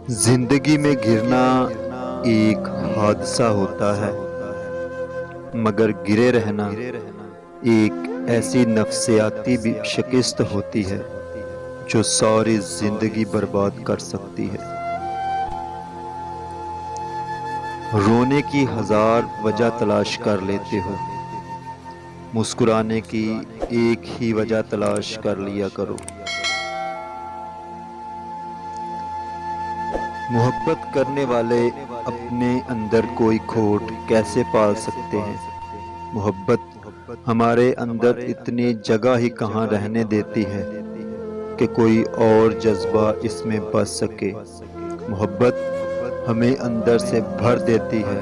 زندگی میں گرنا ایک حادثہ ہوتا ہے، مگر گرے رہنا ایک ایسی نفسیاتی بھی شکست ہوتی ہے جو ساری زندگی برباد کر سکتی ہے۔ رونے کی ہزار وجہ تلاش کر لیتے ہو، مسکرانے کی ایک ہی وجہ تلاش کر لیا کرو۔ محبت کرنے والے اپنے اندر کوئی کھوٹ کیسے پال سکتے ہیں؟ محبت ہمارے اندر اتنی جگہ ہی کہاں رہنے دیتی ہے کہ کوئی اور جذبہ اس میں بس سکے۔ محبت ہمیں اندر سے بھر دیتی ہے،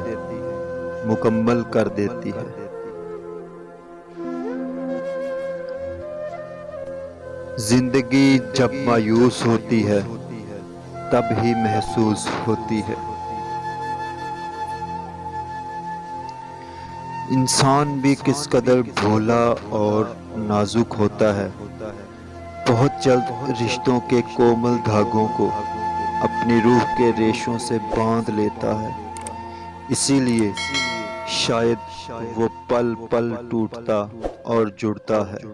مکمل کر دیتی ہے۔ زندگی جب مایوس ہوتی ہے تب ہی محسوس ہوتی ہے۔ انسان بھی کس قدر بھولا اور نازک ہوتا ہے، بہت جلد رشتوں کے کومل دھاگوں کو اپنی روح کے ریشوں سے باندھ لیتا ہے۔ اسی لیے شاید وہ پل پل ٹوٹتا اور جڑتا ہے۔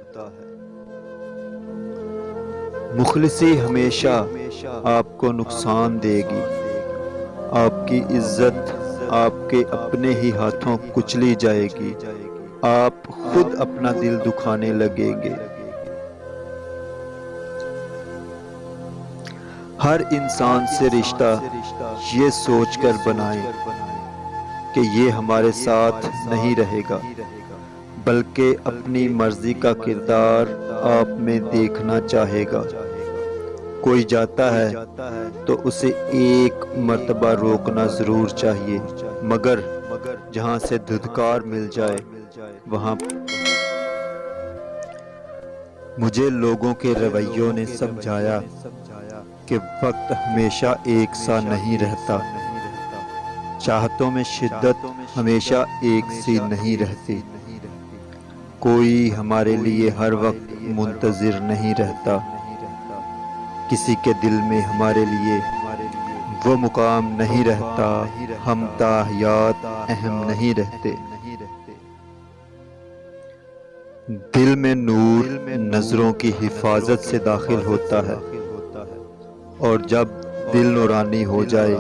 مخلصی ہمیشہ آپ کو نقصان دے گی، آپ کی عزت آپ کے اپنے ہی ہاتھوں کچلی جائے گی، آپ خود اپنا دل دکھانے لگیں گے۔ ہر انسان سے رشتہ یہ سوچ کر بنائیں کہ یہ ہمارے ساتھ نہیں رہے گا، بلکہ اپنی مرضی کا کردار آپ میں دیکھنا چاہے گا۔ کوئی جاتا ہے تو اسے ایک مرتبہ روکنا ضرور چاہیے، مگر جہاں سے دھتکار مل جائے وہاں۔ مجھے لوگوں کے رویوں نے سمجھایا کہ وقت ہمیشہ ایک سا نہیں رہتا، چاہتوں میں شدت ہمیشہ ایک سی نہیں رہتی، کوئی ہمارے لیے ہر وقت منتظر نہیں رہتا، کسی کے دل میں ہمارے لیے وہ مقام نہیں رہتا، ہم تا حیات اہم نہیں رہتے۔ دل میں نور نظروں کی حفاظت سے داخل ہوتا ہے، اور جب دل نورانی ہو جائے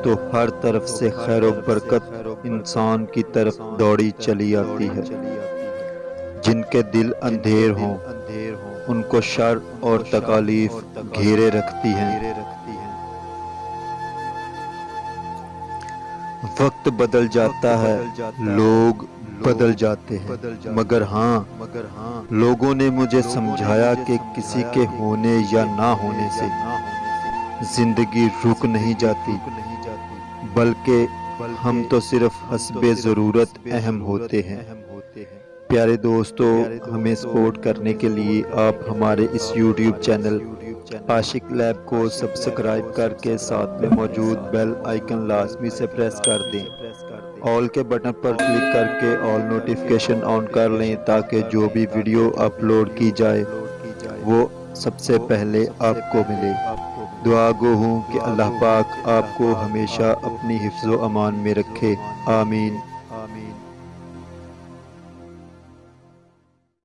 تو ہر طرف سے خیر و برکت انسان کی طرف دوڑی چلی آتی ہے۔ جن کے دل اندھیر ہوں ان کو شر اور تکالیف گھیرے رکھتی ہیں۔ وقت بدل جاتا ہے، لوگ بدل جاتے ہیں، مگر ہاں، لوگوں نے مجھے سمجھایا کہ کسی کے ہونے یا نہ ہونے سے زندگی رک نہیں جاتی، بلکہ ہم تو صرف حسب ضرورت اہم ہوتے ہیں۔ پیارے دوستو، ہمیں سپورٹ کرنے کے لیے آپ ہمارے اس یوٹیوب چینل عاشق لیب کو سبسکرائب کر کے ساتھ میں موجود بیل آئیکن لازمی سے پریس کر دیں۔ آل کے بٹن پر کلک کر کے آل نوٹیفیکیشن آن کر لیں تاکہ جو بھی ویڈیو اپلوڈ کی جائے وہ سب سے پہلے آپ کو ملے۔ دعا گو ہوں کہ اللہ پاک آپ کو ہمیشہ اپنی حفظ و امان میں رکھے، آمین۔